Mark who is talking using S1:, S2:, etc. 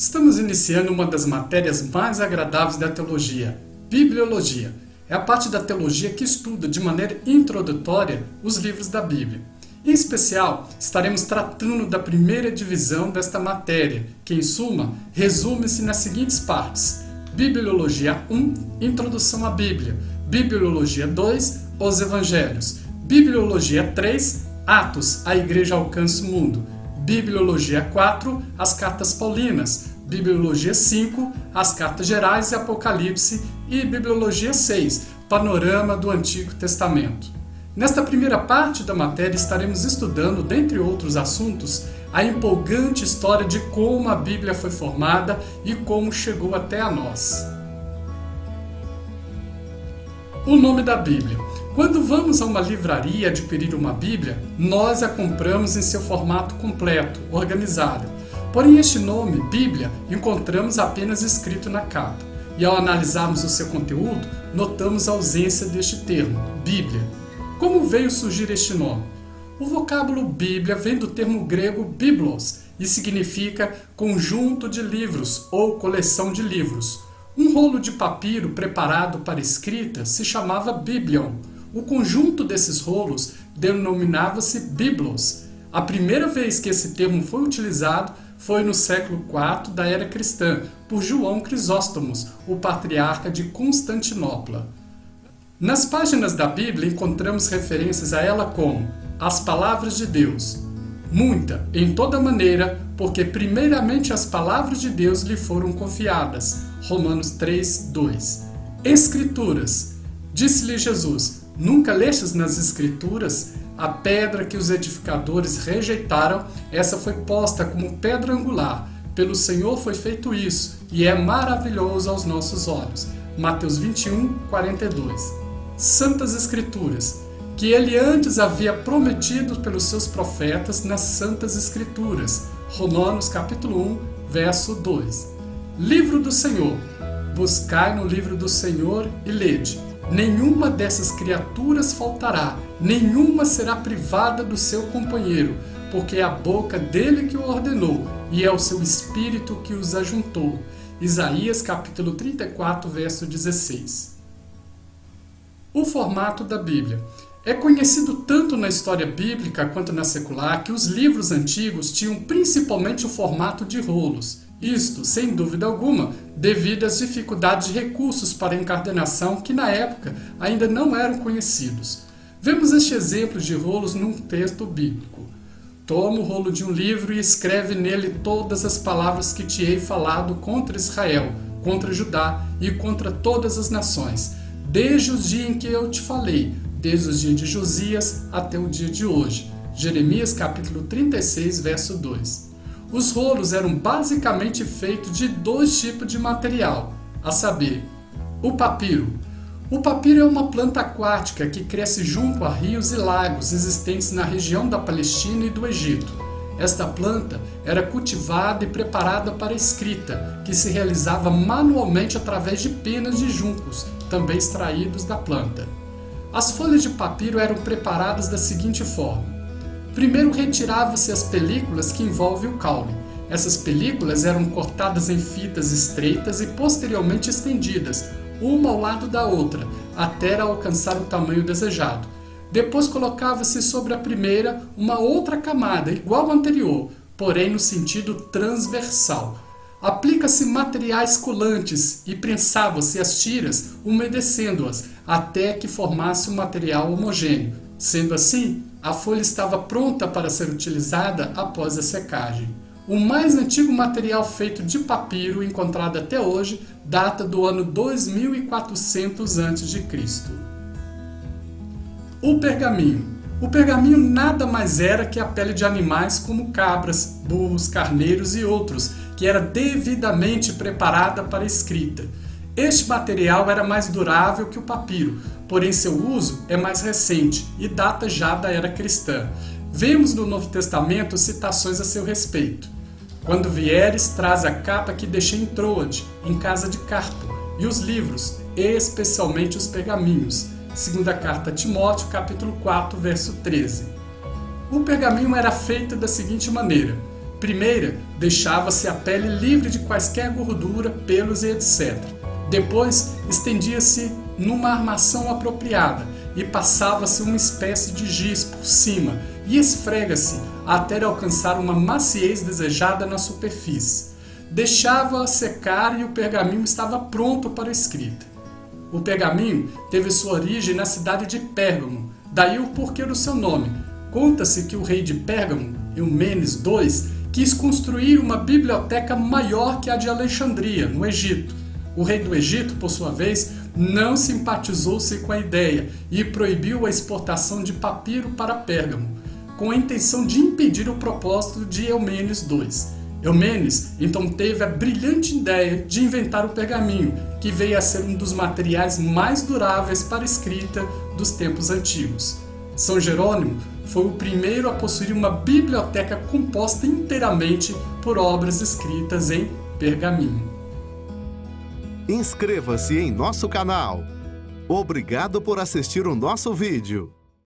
S1: Estamos iniciando uma das matérias mais agradáveis da teologia, Bibliologia. É a parte da teologia que estuda de maneira introdutória os livros da Bíblia. Em especial, estaremos tratando da primeira divisão desta matéria, que, em suma, resume-se nas seguintes partes: Bibliologia 1, Introdução à Bíblia; Bibliologia 2, Os Evangelhos; Bibliologia 3, Atos, a Igreja alcança o mundo; Bibliologia 4, as Cartas Paulinas; Bibliologia 5, as Cartas Gerais e Apocalipse; e Bibliologia 6, Panorama do Antigo Testamento. Nesta primeira parte da matéria estaremos estudando, dentre outros assuntos, a empolgante história de como a Bíblia foi formada e como chegou até a nós. O nome da Bíblia. Quando vamos a uma livraria adquirir uma Bíblia, nós a compramos em seu formato completo, organizado. Porém, este nome, Bíblia, encontramos apenas escrito na capa. E ao analisarmos o seu conteúdo, notamos a ausência deste termo, Bíblia. Como veio surgir este nome? O vocábulo Bíblia vem do termo grego biblos e significa conjunto de livros ou coleção de livros. Um rolo de papiro preparado para escrita se chamava biblion. O conjunto desses rolos denominava-se biblos. A primeira vez que esse termo foi utilizado foi no século IV da era cristã, por João Crisóstomos, o patriarca de Constantinopla. Nas páginas da Bíblia encontramos referências a ela como as palavras de Deus. Muita, em toda maneira, porque primeiramente as palavras de Deus lhe foram confiadas. Romanos 3, 2. Escrituras. Disse-lhe Jesus: nunca lestes nas Escrituras? A pedra que os edificadores rejeitaram, essa foi posta como pedra angular. Pelo Senhor foi feito isso, e é maravilhoso aos nossos olhos. Mateus 21, 42. Santas Escrituras, que ele antes havia prometido pelos seus profetas nas Santas Escrituras. Romanos capítulo 1, verso 2. Livro do Senhor. Buscai no livro do Senhor e lede. Nenhuma dessas criaturas faltará, nenhuma será privada do seu companheiro, porque é a boca dele que o ordenou, e é o seu espírito que os ajuntou. Isaías capítulo 34, verso 16. O formato da Bíblia. É conhecido tanto na história bíblica quanto na secular que os livros antigos tinham principalmente o formato de rolos. Isto, sem dúvida alguma, devido às dificuldades de recursos para encadernação que na época ainda não eram conhecidos. Vemos este exemplo de rolos num texto bíblico. Toma o rolo de um livro e escreve nele todas as palavras que te hei falado contra Israel, contra Judá e contra todas as nações, desde o dia em que eu te falei, desde o dia de Josias até o dia de hoje. Jeremias capítulo 36, verso 2. Os rolos eram basicamente feitos de dois tipos de material, a saber, o papiro. O papiro é uma planta aquática que cresce junto a rios e lagos existentes na região da Palestina e do Egito. Esta planta era cultivada e preparada para a escrita, que se realizava manualmente através de penas de juncos, também extraídos da planta. As folhas de papiro eram preparadas da seguinte forma. Primeiro retirava-se as películas que envolvem o caule. Essas películas eram cortadas em fitas estreitas e posteriormente estendidas, uma ao lado da outra, até alcançar o tamanho desejado. Depois colocava-se sobre a primeira uma outra camada igual à anterior, porém no sentido transversal. Aplica-se materiais colantes e prensava-se as tiras, umedecendo-as, até que formasse um material homogêneo. Sendo assim, a folha estava pronta para ser utilizada após a secagem. O mais antigo material feito de papiro encontrado até hoje data do ano 2400 a.C. O pergaminho. O pergaminho nada mais era que a pele de animais como cabras, burros, carneiros e outros, que era devidamente preparada para a escrita. Este material era mais durável que o papiro, porém seu uso é mais recente e data já da era cristã. Vemos no Novo Testamento citações a seu respeito. Quando vieres, traz a capa que deixei em Troade, em casa de Carpo, e os livros, especialmente os pergaminhos. Segunda carta a Timóteo, capítulo 4, verso 13. O pergaminho era feito da seguinte maneira. Primeira, deixava-se a pele livre de quaisquer gordura, pelos e etc. Depois, estendia-se numa armação apropriada e passava-se uma espécie de giz por cima e esfrega-se até alcançar uma maciez desejada na superfície. Deixava-a secar e o pergaminho estava pronto para a escrita. O pergaminho teve sua origem na cidade de Pérgamo, daí o porquê do seu nome. Conta-se que o rei de Pérgamo, Eumenes II, quis construir uma biblioteca maior que a de Alexandria, no Egito. O rei do Egito, por sua vez, não simpatizou-se com a ideia e proibiu a exportação de papiro para Pérgamo, com a intenção de impedir o propósito de Eumenes II. Eumenes então teve a brilhante ideia de inventar o pergaminho, que veio a ser um dos materiais mais duráveis para a escrita dos tempos antigos. São Jerônimo foi o primeiro a possuir uma biblioteca composta inteiramente por obras escritas em pergaminho.
S2: Inscreva-se em nosso canal. Obrigado por assistir o nosso vídeo.